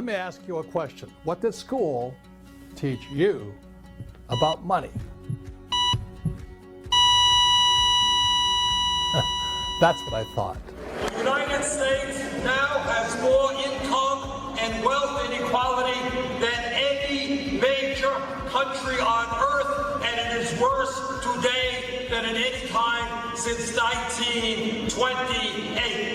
Let me ask you a question. What did school teach you about money? That's what I thought. The United States now has more income and wealth inequality than any major country on earth, and it is worse today than at any time since 1928.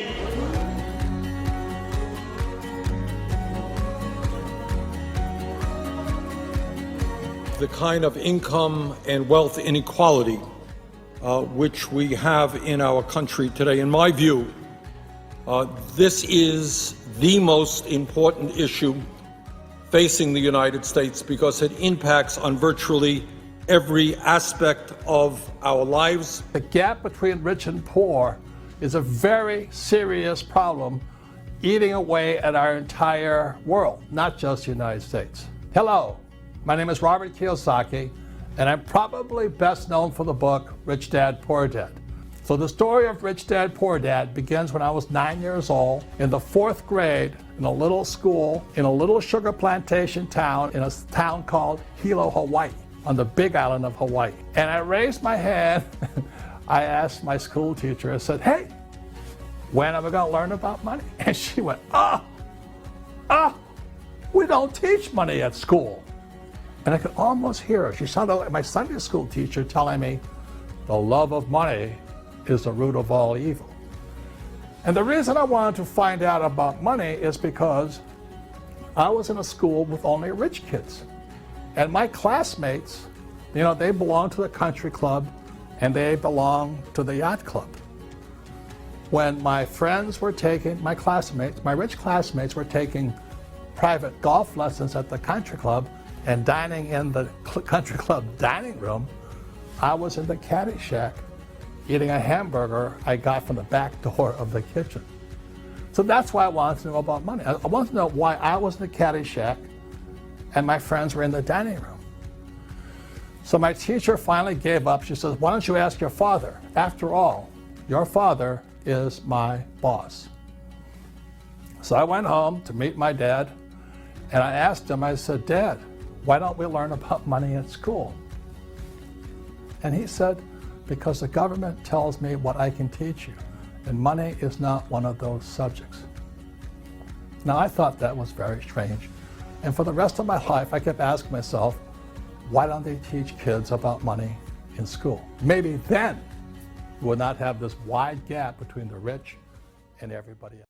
The kind of income and wealth inequality which we have in our country today, in my view, this is the most important issue facing the United States because it impacts on virtually every aspect of our lives. The gap between rich and poor is a very serious problem eating away at our entire world, not just the United States. Hello, my name is Robert Kiyosaki, and I'm probably best known for the book Rich Dad, Poor Dad. So the story of Rich Dad, Poor Dad begins when I was 9 years old in the 4th grade in a little school in a little sugar plantation town in a town called Hilo, Hawaii, on the big island of Hawaii. And I raised my hand. I asked my school teacher, I said, hey, when am I going to learn about money? And she went, we don't teach money at school. And I could almost hear her. She sounded like my Sunday school teacher telling me, the love of money is the root of all evil. And the reason I wanted to find out about money is because I was in a school with only rich kids. And my classmates, they belonged to the country club and they belonged to the yacht club. When my friends were taking, my rich classmates were taking private golf lessons at the country club and dining in the country club dining room, I was in the caddy shack eating a hamburger I got from the back door of the kitchen. So that's why I wanted to know about money. I wanted to know why I was in the caddy shack and my friends were in the dining room. So my teacher finally gave up. She says, why don't you ask your father? After all, your father is my boss. So I went home to meet my dad and I asked him, I said, Dad, why don't we learn about money at school? And he said, because the government tells me what I can teach you, and money is not one of those subjects. Now, I thought that was very strange. And for the rest of my life, I kept asking myself, why don't they teach kids about money in school? Maybe then we would not have this wide gap between the rich and everybody else.